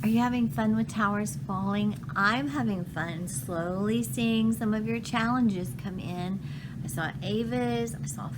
Are you having fun with towers falling? I'm having fun slowly seeing some of your challenges come in. I saw Ava's, I saw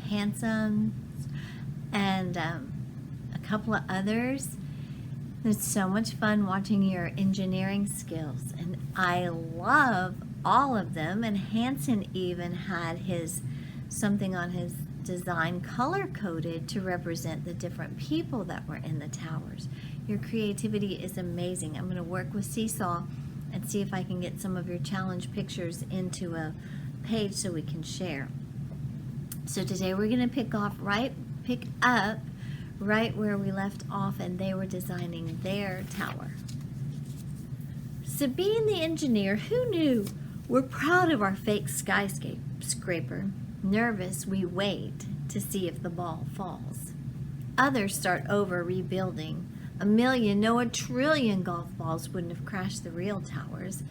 Handsome, and a couple of others. It's so much fun watching your engineering skills, and I love all of them. And Hanson even had something on his design color coded to represent the different people that were in the towers. Your creativity is amazing. I'm going to work with Seesaw and see if I can get some of your challenge pictures into a page so we can share. So today we're going to pick up right where we left off, and they were designing their tower. Sabine the engineer, who knew? We're proud of our fake skyscraper. Nervous, we wait to see if the ball falls. Others start over rebuilding. 1,000,000, no, 1,000,000,000,000 golf balls wouldn't have crashed the real towers.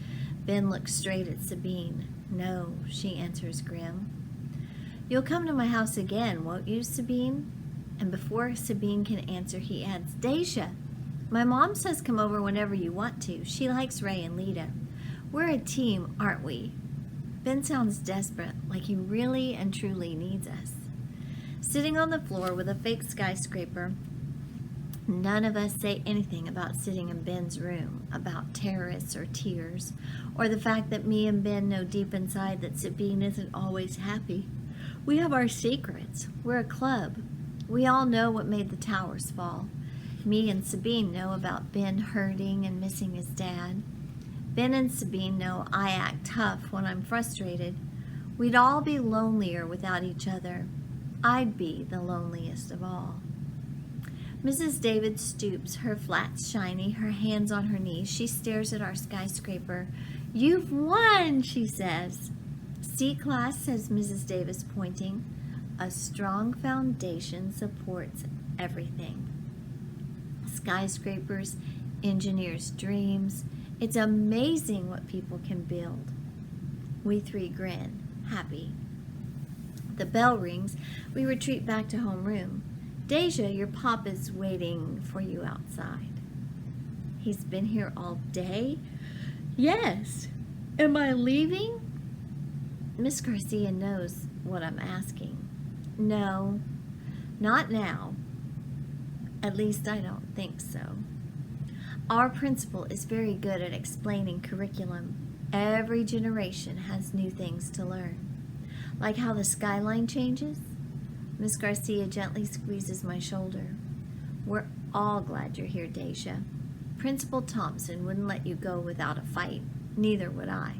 Ben looks straight at Sabine. No, she answers grim. You'll come to my house again, won't you, Sabine? And before Sabine can answer, he adds, Deja, my mom says come over whenever you want to. She likes Ray and Lita. We're a team, aren't we? Ben sounds desperate, like he really and truly needs us. Sitting on the floor with a fake skyscraper, none of us say anything about sitting in Ben's room, about terrorists or tears, or the fact that me and Ben know deep inside that Sabine isn't always happy. We have our secrets. We're a club. We all know what made the towers fall. Me and Sabine know about Ben hurting and missing his dad. Ben and Sabine know I act tough when I'm frustrated. We'd all be lonelier without each other. I'd be the loneliest of all. Mrs. David stoops, her flats shiny, her hands on her knees. She stares at our skyscraper. You've won, she says. See, class, says Mrs. Davis, pointing. A strong foundation supports everything. Skyscrapers, engineers' dreams. It's amazing what people can build. We three grin, happy. The bell rings. We retreat back to homeroom. Deja, your pop is waiting for you outside. He's been here all day? Yes. Am I leaving? Miss Garcia knows what I'm asking. No, not now. At least I don't think so. Our principal is very good at explaining curriculum. Every generation has new things to learn. Like how the skyline changes. Miss Garcia gently squeezes my shoulder. We're all glad you're here, Deja. Principal Thompson wouldn't let you go without a fight. Neither would I.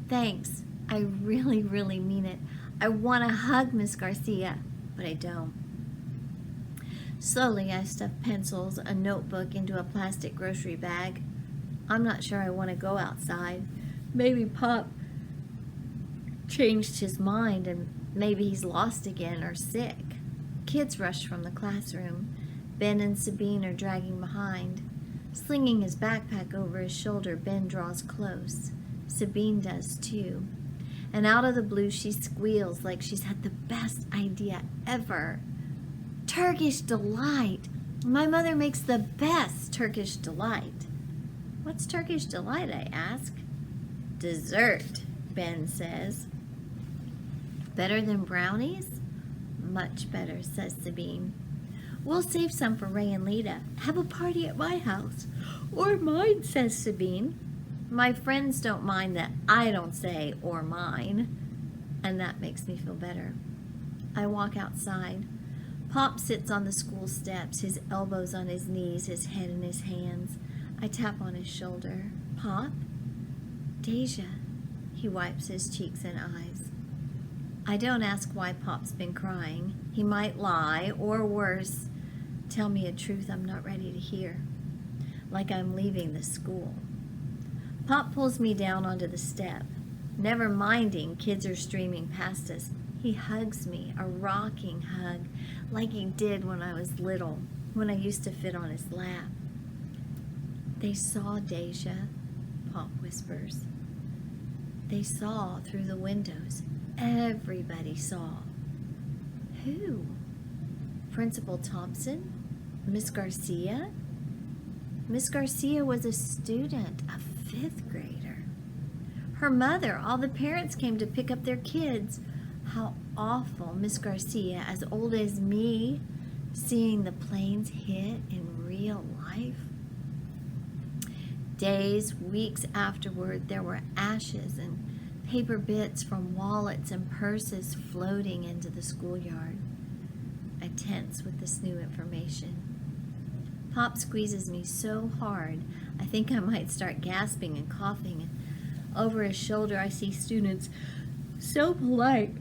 Thanks. I really, really mean it. I want to hug Miss Garcia, but I don't. Slowly, I stuff pencils, a notebook into a plastic grocery bag. I'm not sure I want to go outside. Maybe Pop changed his mind, and maybe he's lost again or sick. Kids rush from the classroom. Ben and Sabine are dragging behind. Slinging his backpack over his shoulder, Ben draws close. Sabine does too. And out of the blue, she squeals like she's had the best idea ever. Turkish Delight! My mother makes the best Turkish Delight. What's Turkish Delight, I ask. Dessert, Ben says. Better than brownies? Much better, says Sabine. We'll save some for Ray and Lita. Have a party at my house. Or mine, says Sabine. My friends don't mind that I don't say or mine, and that makes me feel better. I walk outside. Pop sits on the school steps, his elbows on his knees, his head in his hands. I tap on his shoulder. Pop? Deja. He wipes his cheeks and eyes. I don't ask why Pop's been crying. He might lie, or worse, tell me a truth I'm not ready to hear. Like I'm leaving the school. Pop pulls me down onto the step. Never minding kids are streaming past us. He hugs me, a rocking hug, like he did when I was little, when I used to fit on his lap. They saw Deja, Pop whispers. They saw through the windows. Everybody saw. Who? Principal Thompson? Miss Garcia? Miss Garcia was a student, a fifth grader. Her mother, all the parents came to pick up their kids. How awful, Miss Garcia, as old as me, seeing the planes hit in real life. Days, weeks afterward, there were ashes and paper bits from wallets and purses floating into the schoolyard. I tense with this new information. Pop squeezes me so hard, I think I might start gasping and coughing. And over his shoulder, I see students so polite.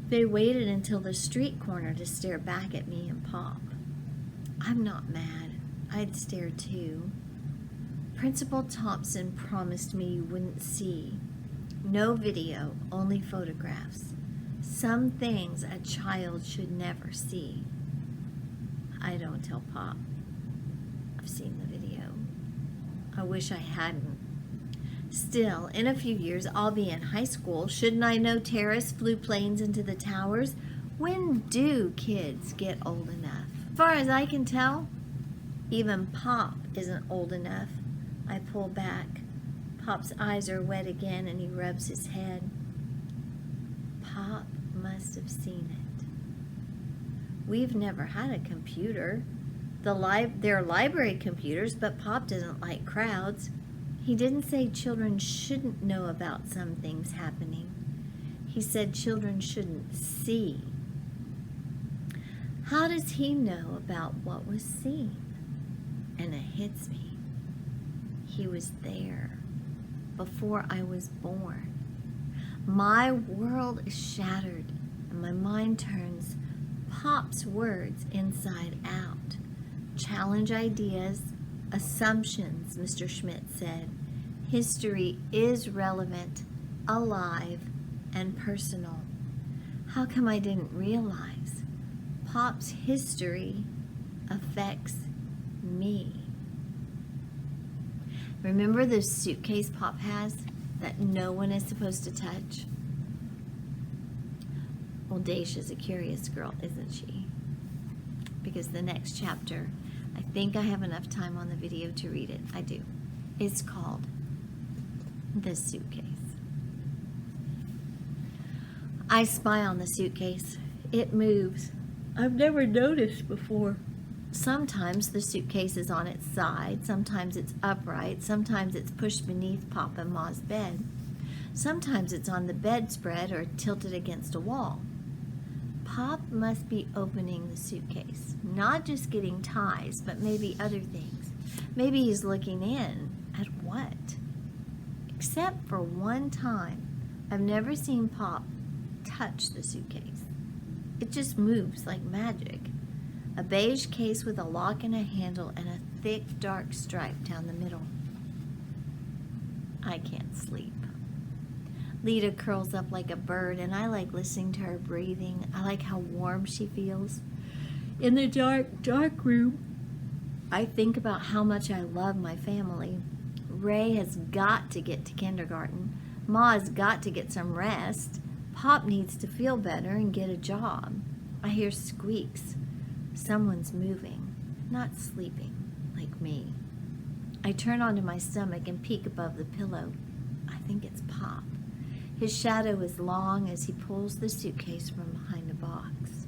They waited until the street corner to stare back at me and Pop. I'm not mad. I'd stare too. Principal Thompson promised me you wouldn't see. No video, only photographs. Some things a child should never see. I don't tell Pop. I've seen the video. I wish I hadn't. Still, in a few years, I'll be in high school. Shouldn't I know terrorists flew planes into the towers? When do kids get old enough? As far as I can tell, even Pop isn't old enough. I pull back. Pop's eyes are wet again and he rubs his head. Pop must have seen it. We've never had a computer. There are library computers, but Pop doesn't like crowds. He didn't say children shouldn't know about some things happening. He said children shouldn't see. How does he know about what was seen? And it hits me. He was there before I was born. My world is shattered and my mind turns Pop's words inside out. Challenge ideas, assumptions, Mr. Schmidt said. History is relevant, alive, and personal. How come I didn't realize? Pop's history affects me. Remember the suitcase Pop has that no one is supposed to touch? Well, Dacia's a curious girl, isn't she? Because the next chapter, I think I have enough time on the video to read it. I do. It's called The Suitcase. I spy on the suitcase. It moves. I've never noticed before. Sometimes the suitcase is on its side, sometimes it's upright, sometimes it's pushed beneath Pop and Ma's bed. Sometimes it's on the bedspread or tilted against a wall. Pop must be opening the suitcase, not just getting ties, but maybe other things. Maybe he's looking in at what? Except for one time, I've never seen Pop touch the suitcase. It just moves like magic. A beige case with a lock and a handle and a thick, dark stripe down the middle. I can't sleep. Lita curls up like a bird, and I like listening to her breathing. I like how warm she feels. In the dark, dark room, I think about how much I love my family. Ray has got to get to kindergarten. Ma has got to get some rest. Pop needs to feel better and get a job. I hear squeaks. Someone's moving, not sleeping, like me. I turn onto my stomach and peek above the pillow. I think it's Pop. His shadow is long as he pulls the suitcase from behind a box.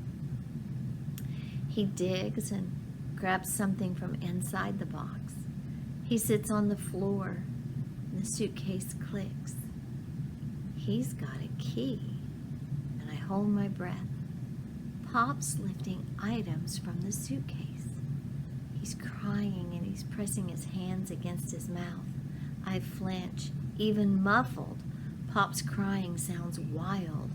He digs and grabs something from inside the box. He sits on the floor and the suitcase clicks. He's got a key, and I hold my breath. Pop's lifting items from the suitcase. He's crying and he's pressing his hands against his mouth. I flinch, even muffled. Pop's crying sounds wild.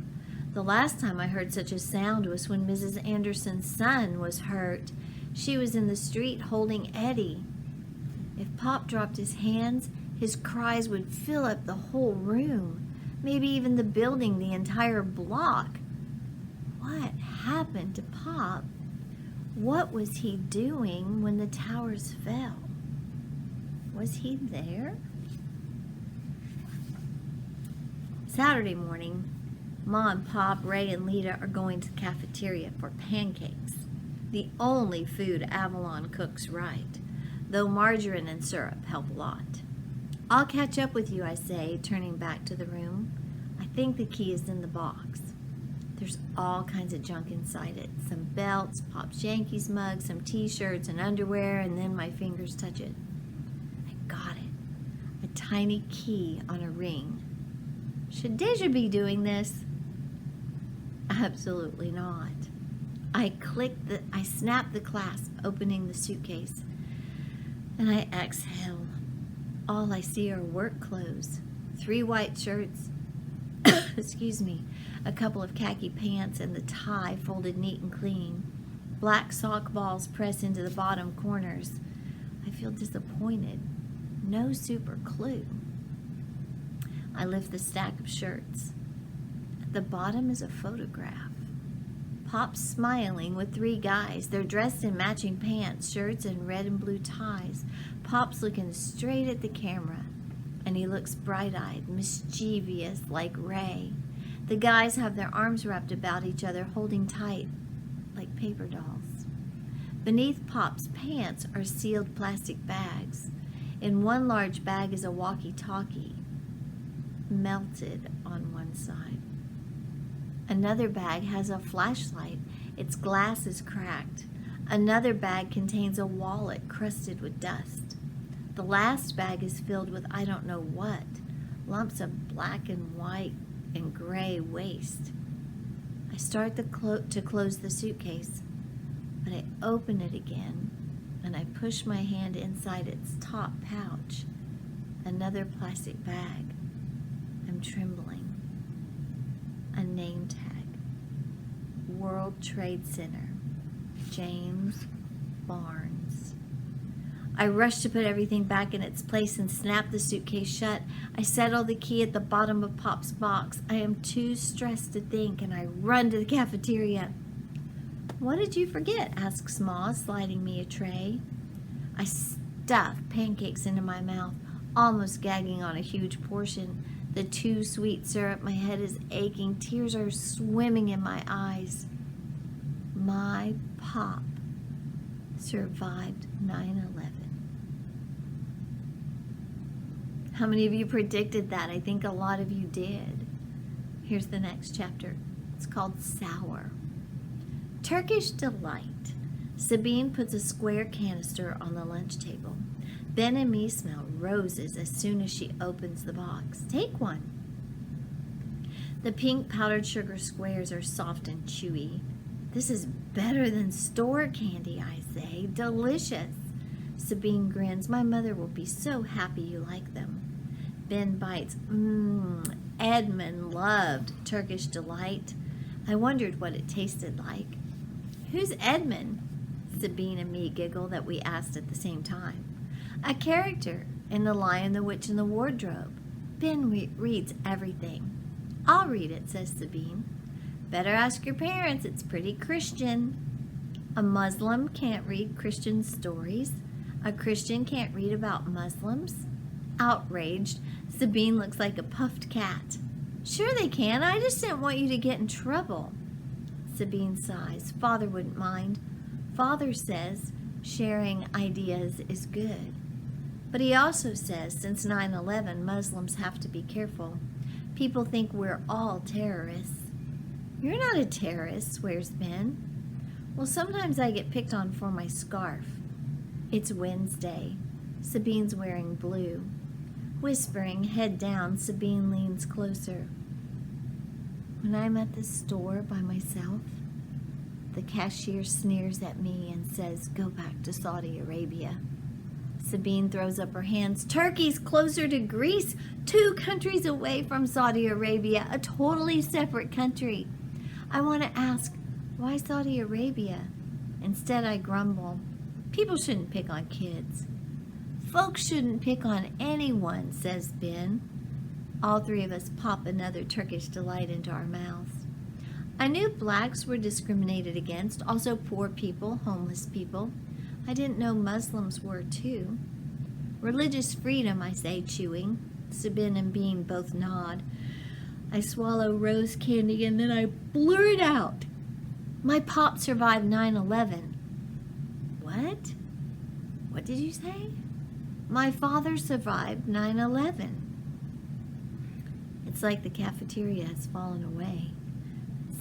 The last time I heard such a sound was when Mrs. Anderson's son was hurt. She was in the street holding Eddie. If Pop dropped his hands, his cries would fill up the whole room, maybe even the building, the entire block. What happened to Pop? What was he doing when the towers fell? Was he there? Saturday morning, Ma and Pop, Ray and Lita are going to the cafeteria for pancakes. The only food Avalon cooks right. though margarine and syrup help a lot. I'll catch up with you, I say, turning back to the room. I think the key is in the box. There's all kinds of junk inside it. Some belts, Pop's Yankees mugs, some t-shirts and underwear, and then my fingers touch it. I got it. A tiny key on a ring. Should Deja be doing this? Absolutely not. I snap the clasp, opening the suitcase, and I exhale. All I see are work clothes. 3 white shirts, excuse me, a couple of khaki pants, and the tie folded neat and clean. Black sock balls pressed into the bottom corners. I feel disappointed. No super clue. I lift the stack of shirts. At the bottom is a photograph. Pop's smiling with 3 guys. They're dressed in matching pants, shirts, and red and blue ties. Pop's looking straight at the camera, and he looks bright-eyed, mischievous like Ray. The guys have their arms wrapped about each other, holding tight like paper dolls. Beneath Pop's pants are sealed plastic bags. In one large bag is a walkie-talkie, melted on one side. Another bag has a flashlight. Its glass is cracked. Another bag contains a wallet crusted with dust. The last bag is filled with I don't know what, lumps of black and white and gray waste. I start to close the suitcase, but I open it again and I push my hand inside its top pouch. Another plastic bag. I'm trembling. A name tag. World Trade Center. James Barnes. I rush to put everything back in its place and snap the suitcase shut. I settle the key at the bottom of Pop's box. I am too stressed to think, and I run to the cafeteria. "What did you forget?" asks Ma, sliding me a tray. I stuff pancakes into my mouth, almost gagging on a huge portion. The too sweet syrup, my head is aching, tears are swimming in my eyes. My Pop survived 9/11. How many of you predicted that? I think a lot of you did. Here's the next chapter. It's called Sour. Turkish Delight. Sabine puts a square canister on the lunch table. Ben and me smell roses as soon as she opens the box. Take one. The pink powdered sugar squares are soft and chewy. This is better than store candy, I say. Delicious. Sabine grins. My mother will be so happy you like them. Ben bites. Edmund loved Turkish Delight. I wondered what it tasted like. Who's Edmund? Sabine and me giggle that we asked at the same time. A character in The Lion, the Witch, and the Wardrobe. Ben reads everything. I'll read it, says Sabine. Better ask your parents, it's pretty Christian. A Muslim can't read Christian stories. A Christian can't read about Muslims. Outraged, Sabine looks like a puffed cat. Sure they can, I just didn't want you to get in trouble. Sabine sighs. Father wouldn't mind. Father says sharing ideas is good. But he also says since 9/11, Muslims have to be careful. People think we're all terrorists. You're not a terrorist, swears Ben. Well, sometimes I get picked on for my scarf. It's Wednesday. Sabine's wearing blue. Whispering, head down, Sabine leans closer. When I'm at the store by myself, the cashier sneers at me and says, go back to Saudi Arabia. Sabine throws up her hands. Turkey's closer to Greece, 2 countries away from Saudi Arabia, a totally separate country. I want to ask, why Saudi Arabia? Instead, I grumble. People shouldn't pick on kids. Folks shouldn't pick on anyone, says Ben. All 3 of us pop another Turkish Delight into our mouths. I knew blacks were discriminated against, also poor people, homeless people. I didn't know Muslims were too. Religious freedom, I say, chewing. Sabine and Bean both nod. I swallow rose candy and then I blurt out, my Pop survived 9/11. What? What did you say? My father survived 9/11. It's like the cafeteria has fallen away.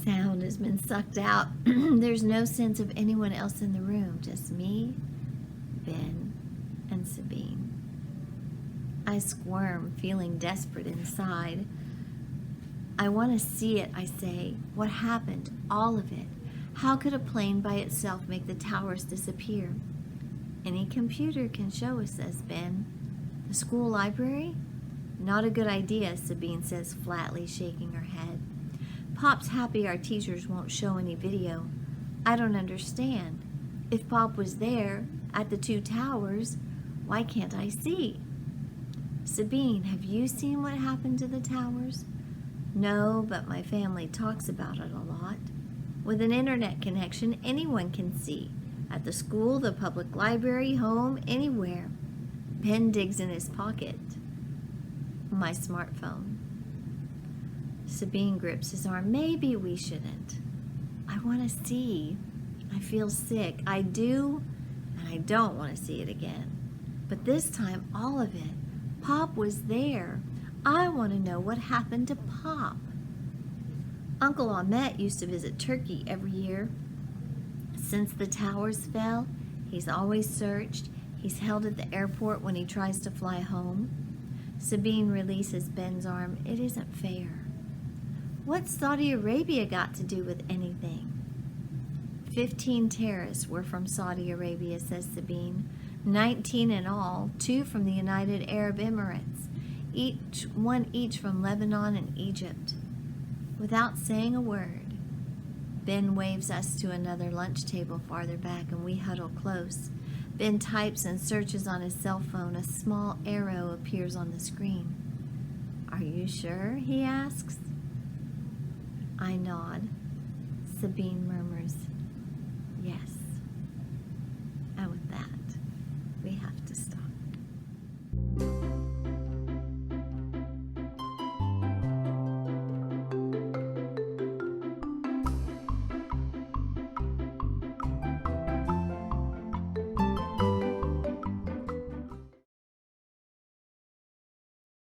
Sound has been sucked out. There's no sense of anyone else in the room, just me, Ben, and Sabine. I squirm, feeling desperate inside. I want to see it, I say. What happened? All of it. How could a plane by itself make the towers disappear? Any computer can show us, says Ben. The school library? Not a good idea, Sabine says flatly, shaking her head. Pop's happy our teachers won't show any video. I don't understand. If Pop was there, at the two towers, why can't I see? Sabine, have you seen what happened to the towers? No, but my family talks about it a lot. With an internet connection, anyone can see. At the school, the public library, home, anywhere. Ben digs in his pocket. My smartphone. Sabine grips his arm. Maybe we shouldn't. I want to see. I feel sick. I do, and I don't want to see it again. But this time, all of it. Pop was there. I want to know what happened to Pop. Uncle Ahmet used to visit Turkey every year. Since the towers fell, he's always searched. He's held at the airport when he tries to fly home. Sabine releases Ben's arm. It isn't fair. What's Saudi Arabia got to do with anything? 15 terrorists were from Saudi Arabia, says Sabine. 19 in all, 2 from the United Arab Emirates, one each from Lebanon and Egypt. Without saying a word, Ben waves us to another lunch table farther back, and we huddle close. Ben types and searches on his cell phone. A small arrow appears on the screen. Are you sure? He asks. I nod. Sabine murmurs, yes.